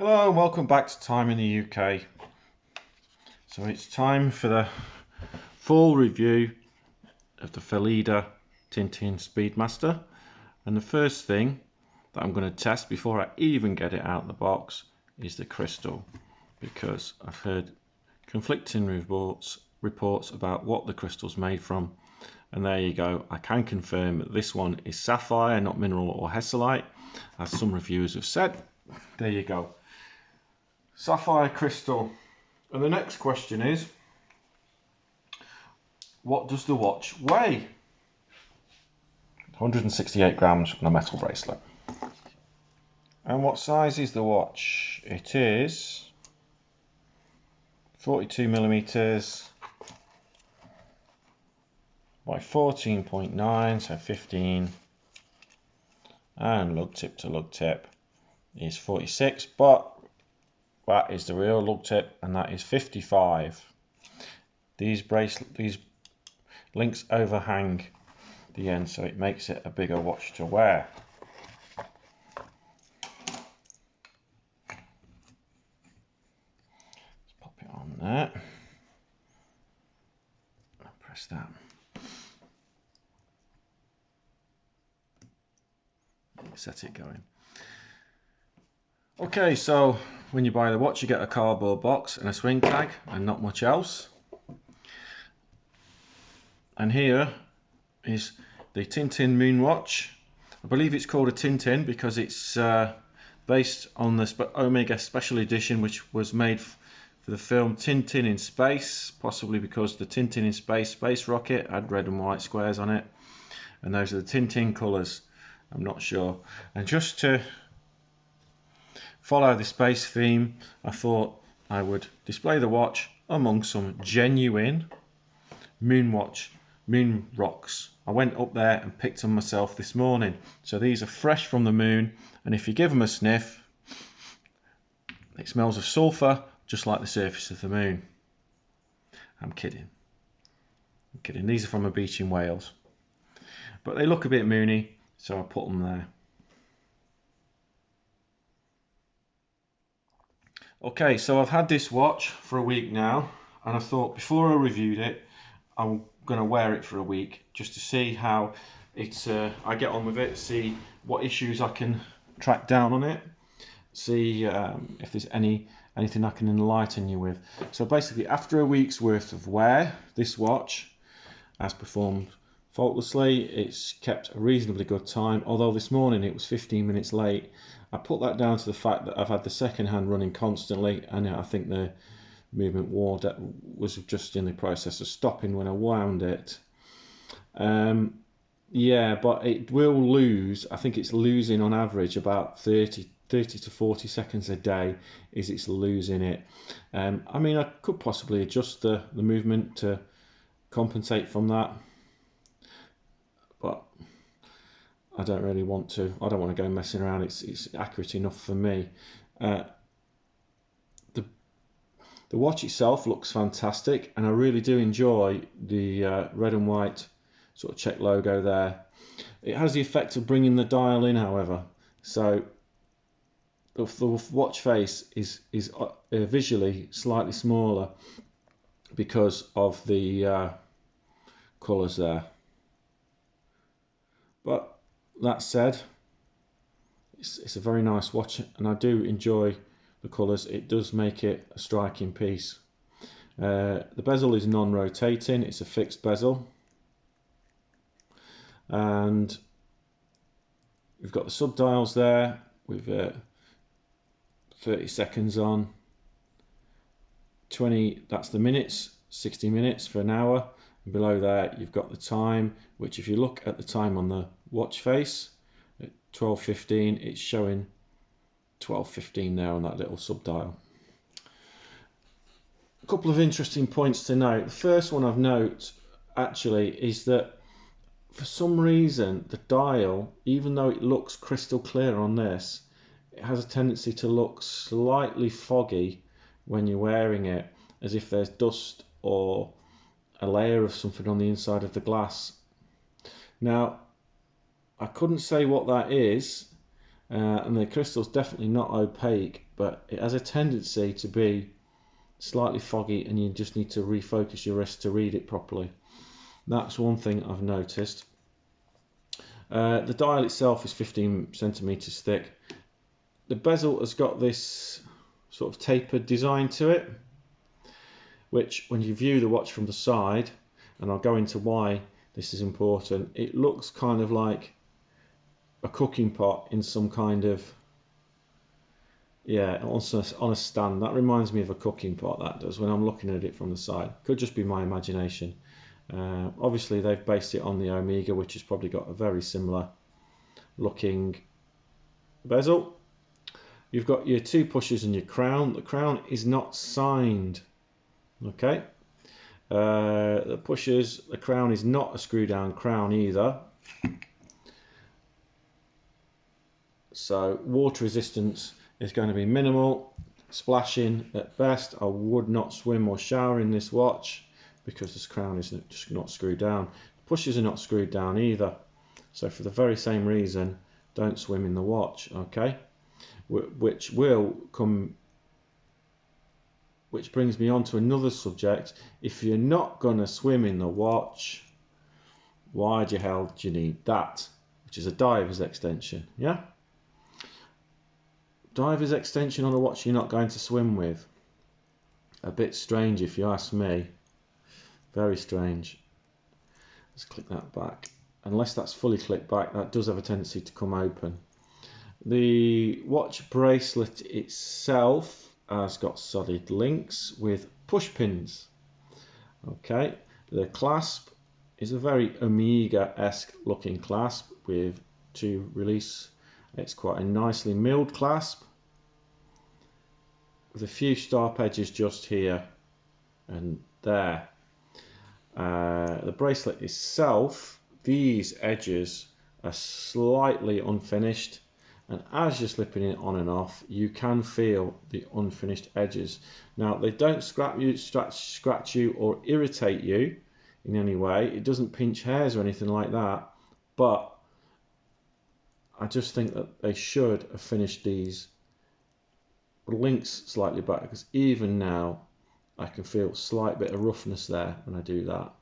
Hello and welcome back to Time in the UK. So it's time for the full review of the PHYLIDA Tintin Speedmaster, and the first thing that I'm going to test before I even get it out of the box is the crystal, because I've heard conflicting reports about what the crystal's made from, and there you go. I can confirm that this one is sapphire, not mineral or hesselite, as some reviewers have said. There you go. Sapphire crystal. And the next question is, what does the watch weigh? 168 grams on a metal bracelet. And what size is the watch? It is 42 millimeters by 14.9, so 15. And lug tip to lug tip is 46, but that is the real lug tip, and that is 55. These links overhang the end, so it makes it a bigger watch to wear. Let's pop it on there. Press that. Set it going. Okay, so when you buy the watch, you get a cardboard box and a swing tag and not much else. And here is the Tintin Moon watch. I believe it's called a Tintin because it's based on the Omega Special Edition, which was made for the film Tintin in Space, possibly because the Tintin in Space rocket had red and white squares on it, and those are the Tintin colours. I'm not sure. And just to follow the space theme, I thought I would display the watch among some genuine moon rocks. I went up there and picked them myself this morning. So these are fresh from the moon, and if you give them a sniff, it smells of sulphur just like the surface of the moon. I'm kidding. These are from a beach in Wales. But they look a bit moony, so I put them there. Okay, so I've had this watch for a week now, and I thought before I reviewed it, I'm going to wear it for a week just to see how I get on with it, see what issues I can track down on it, see if there's anything I can enlighten you with. So basically, after a week's worth of wear, this watch has performed faultlessly. It's kept a reasonably good time, although this morning it was 15 minutes late. I put that down to the fact that I've had the second hand running constantly, and I think the movement was just in the process of stopping when I wound it. Yeah, but it will lose. I think it's losing on average about 30 to 40 seconds a day is it's losing it. I mean, I could possibly adjust the movement to compensate from that, but I don't really want to. I don't want to go messing around. It's accurate enough for me. The watch itself looks fantastic, and I really do enjoy the red and white sort of check logo there. It has the effect of bringing the dial in, however, so the watch face is visually slightly smaller because of the colours there. But that said, it's a very nice watch, and I do enjoy the colours. It does make it a striking piece. The bezel is non-rotating, it's a fixed bezel, and we've got the sub-dials there with 30 seconds on, 20, that's the minutes, 60 minutes for an hour, and below there you've got the time, which if you look at the time on the watch face at 12:15, it's showing 12:15 there on that little sub-dial. A couple of interesting points to note. The first one I've noted actually is that for some reason the dial, even though it looks crystal clear on this, it has a tendency to look slightly foggy when you're wearing it, as if there's dust or a layer of something on the inside of the glass. Now, I couldn't say what that is, and the crystal's definitely not opaque, but it has a tendency to be slightly foggy, and you just need to refocus your wrist to read it properly. That's one thing I've noticed. The dial itself is 15 centimeters thick. The bezel has got this sort of tapered design to it, which when you view the watch from the side, and I'll go into why this is important, it looks kind of like a cooking pot in some kind of, yeah, on a stand. That reminds me of a cooking pot, that does, when I'm looking at it from the side. Could just be my imagination. Obviously they've based it on the Omega, which has probably got a very similar looking bezel. You've got your two pushes and your crown. The crown is not signed, okay. The pushes, the crown is not a screw down crown either. So water resistance is going to be minimal, splashing at best. I would not swim or shower in this watch because this crown is just not screwed down. The pushes are not screwed down either. So for the very same reason, don't swim in the watch, okay? Which brings me on to another subject. If you're not going to swim in the watch, why the hell do you need that? Which is a diver's extension, yeah? Diver's extension on a watch you're not going to swim with. A bit strange if you ask me. Very strange. Let's click that back. Unless that's fully clicked back, that does have a tendency to come open. The watch bracelet itself has got solid links with push pins. Okay, the clasp is a very Omega-esque looking clasp with two release. It's quite a nicely milled clasp with a few sharp edges just here and there. The bracelet itself, these edges are slightly unfinished, and as you're slipping it on and off, you can feel the unfinished edges. Now, they don't scratch you or irritate you in any way. It doesn't pinch hairs or anything like that, but I just think that they should have finished these links slightly back, because even now I can feel a slight bit of roughness there when I do that.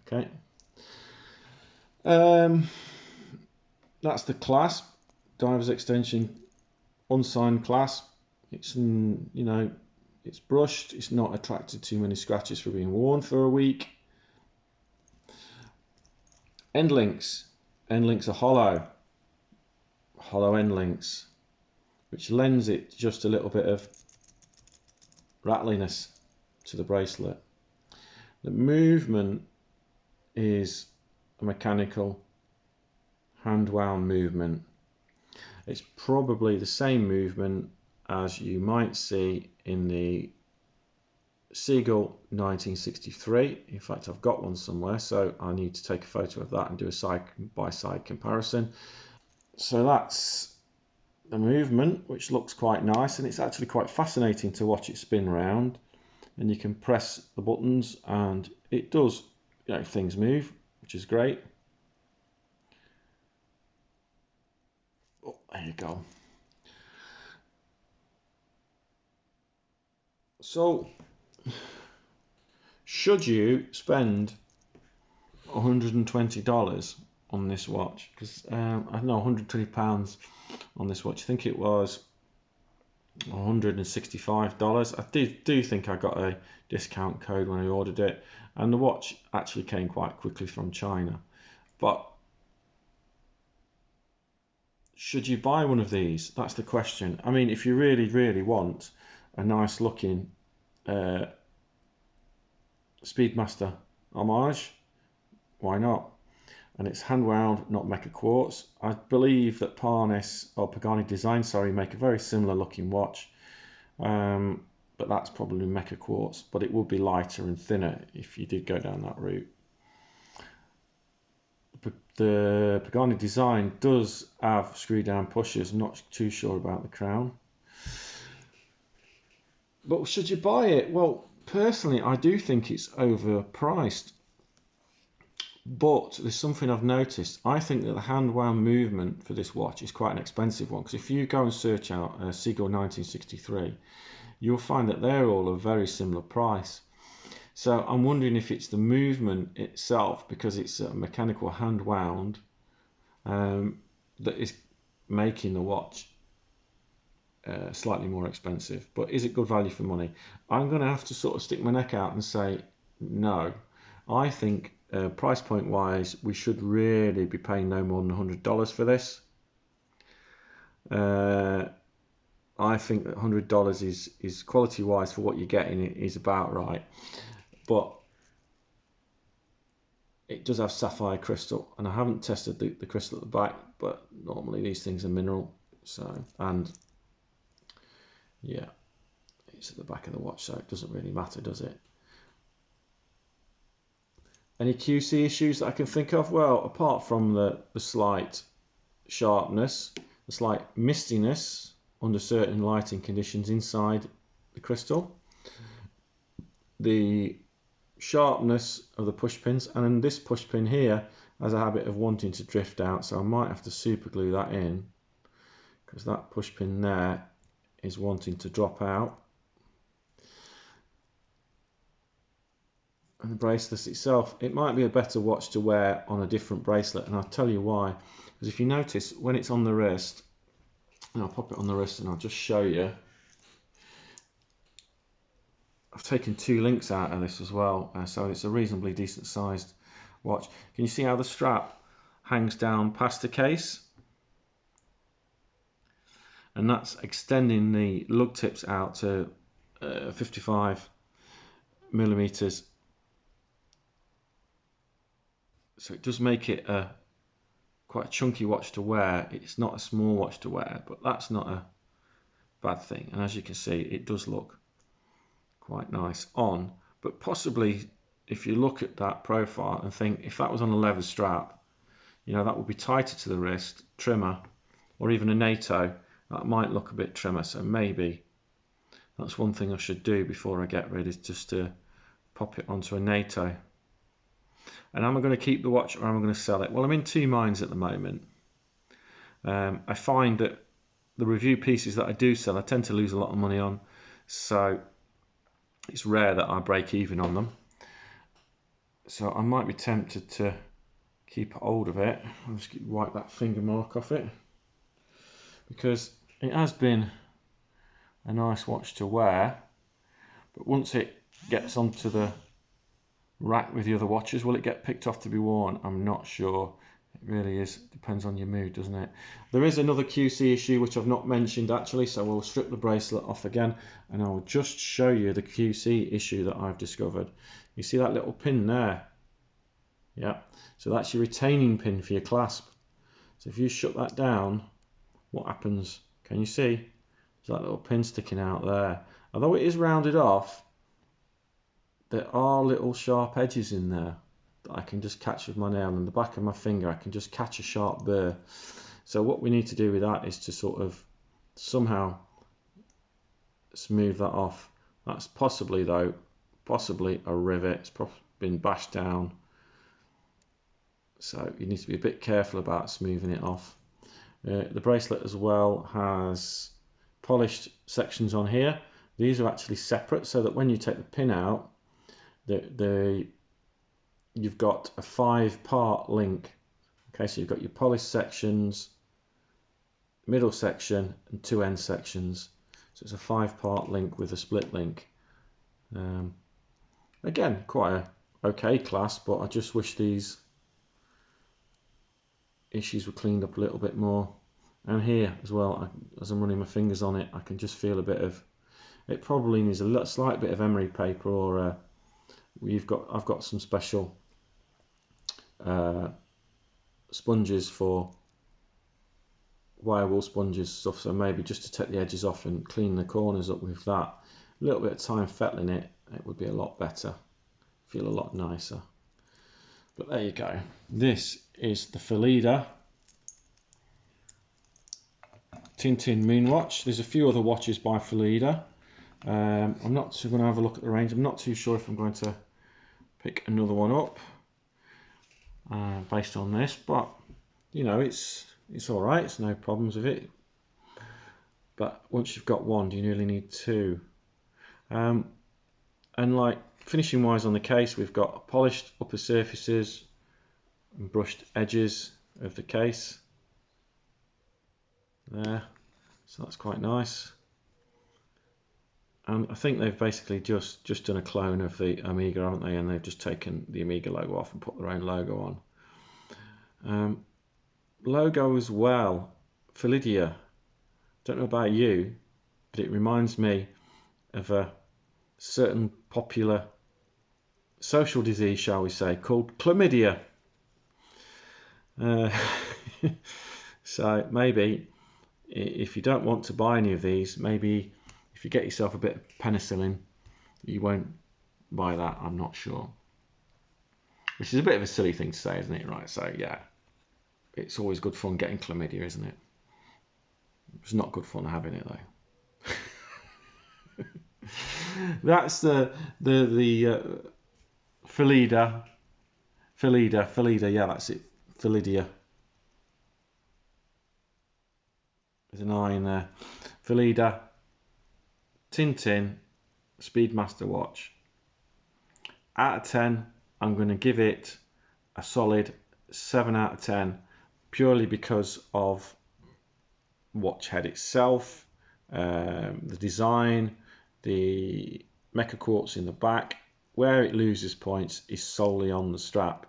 Okay. That's the clasp, diver's extension, unsigned clasp. It's it's brushed. It's not attracted too many scratches for being worn for a week. End links. End links are hollow end links, which lends it just a little bit of rattliness to the bracelet. The movement is a mechanical hand wound movement. It's probably the same movement as you might see in the Seagull 1963. In fact, I've got one somewhere, so I need to take a photo of that and do a side-by-side comparison. So that's the movement, which looks quite nice, and it's actually quite fascinating to watch it spin round. And you can press the buttons and it does, things move, which is great. Oh, there you go. So, should you spend $120 on this watch? Because I don't know, £120 on this watch. I think it was $165. I do think I got a discount code when I ordered it, and the watch actually came quite quickly from China. But should you buy one of these? That's the question. I mean, if you really want a nice looking Speedmaster homage, why not? And it's hand wound, not mecha quartz. I believe that Pagani Design, make a very similar looking watch, but that's probably mecha quartz, but it would be lighter and thinner if you did go down that route. The Pagani Design does have screw down pushers. I'm not too sure about the crown. But should you buy it? Well, personally, I do think it's overpriced. But there's something I've noticed. I think that the hand wound movement for this watch is quite an expensive one, because if you go and search out Seagull 1963, you'll find that they're all a very similar price. So I'm wondering if it's the movement itself, because it's a mechanical hand wound, that is making the watch slightly more expensive. But is it good value for money? I'm going to have to sort of stick my neck out and say no. I think price point wise, we should really be paying no more than $100 for this. I think that $100 is quality wise for what you're getting is about right, but it does have sapphire crystal, and I haven't tested the crystal at the back, but normally these things are mineral. So, and yeah, it's at the back of the watch, so it doesn't really matter, does it? Any QC issues that I can think of? Well, apart from the slight sharpness, the slight mistiness under certain lighting conditions inside the crystal, the sharpness of the push pins, and then this push pin here has a habit of wanting to drift out, so I might have to super glue that in, because that push pin there is wanting to drop out. And the bracelet itself, it might be a better watch to wear on a different bracelet, and I'll tell you why. Because if you notice, when it's on the wrist, and I'll pop it on the wrist and I'll just show you, I've taken 2 links out of this as well, so it's a reasonably decent sized watch. Can you see how the strap hangs down past the case? And that's extending the lug tips out to 55 millimeters. So it does make it quite a chunky watch to wear. It's not a small watch to wear, but that's not a bad thing. And as you can see, it does look quite nice on. But possibly, if you look at that profile and think, if that was on a leather strap, you know, that would be tighter to the wrist, trimmer, or even a NATO, that might look a bit trimmer. So maybe that's one thing I should do before I get rid, is just to pop it onto a NATO. And am I going to keep the watch or am I going to sell it? Well, I'm in 2 minds at the moment. I find that the review pieces that I do sell, I tend to lose a lot of money on, so it's rare that I break even on them. So I might be tempted to keep hold of it. I'll just wipe that finger mark off it, because it has been a nice watch to wear, but once it gets onto the rack with the other watches, will it get picked off to be worn? I'm not sure. It really is, depends on your mood, doesn't it? There is another QC issue which I've not mentioned actually, so we'll strip the bracelet off again and I'll just show you the QC issue that I've discovered. You see that little pin there? Yeah, so that's your retaining pin for your clasp. So if you shut that down, what happens? Can you see? There's that little pin sticking out there. Although it is rounded off, there are little sharp edges in there that I can just catch with my nail, and the back of my finger I can just catch a sharp burr. So what we need to do with that is to sort of somehow smooth that off. That's possibly a rivet. It's probably been bashed down, so you need to be a bit careful about smoothing it off. The bracelet as well has polished sections on here. These are actually separate, so that when you take the pin out, you've got a 5-part link. Okay, so you've got your polished sections, middle section, and 2 end sections. So it's a 5-part link with a split link. Again, quite a okay clasp, but I just wish these issues were cleaned up a little bit more. And here as well, as I'm running my fingers on it, I can just feel a bit of, it probably needs a slight bit of emery paper, or I've got some special sponges for wire wool sponges stuff, so maybe just to take the edges off and clean the corners up with that. A little bit of time fettling it, it would be a lot better, feel a lot nicer. But there you go. This is the PHYLIDA Tintin Moon Watch. There's a few other watches by PHYLIDA. I'm not going to have a look at the range. I'm not too sure if I'm going to pick another one up. based on this, but you know, it's all right. It's no problems with it. But once you've got one, do you really need two? And like finishing wise on the case, we've got polished upper surfaces and brushed edges of the case there, so that's quite nice. And I think they've basically just done a clone of the Amiga, haven't they? And they've just taken the Amiga logo off and put their own logo on. Logo as well, PHYLIDA. Don't know about you, but it reminds me of a certain popular social disease, shall we say, called chlamydia. So maybe if you don't want to buy any of these, maybe if you get yourself a bit of penicillin, you won't buy that, I'm not sure. Which is a bit of a silly thing to say, isn't it? Right, so yeah, it's always good fun getting chlamydia, isn't it? It's not good fun having it though. That's the PHYLIDA, yeah, that's it, PHYLIDA. There's an I in there. PHYLIDA Tintin Speedmaster watch. Out of 10, I'm going to give it a solid 7 out of 10, purely because of watch head itself, the design, the mecha quartz in the back. Where it loses points is solely on the strap.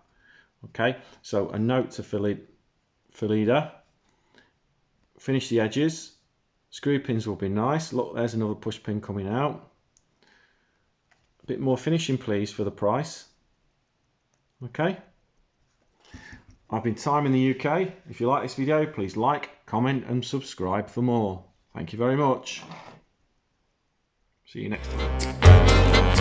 Okay, so a note to PHYLIDA: finish the edges. Screw pins will be nice. Look, there's another push pin coming out. A bit more finishing, please, for the price. Okay. I've been Time in the UK. If you like this video, please like, comment and subscribe for more. Thank you very much. See you next time.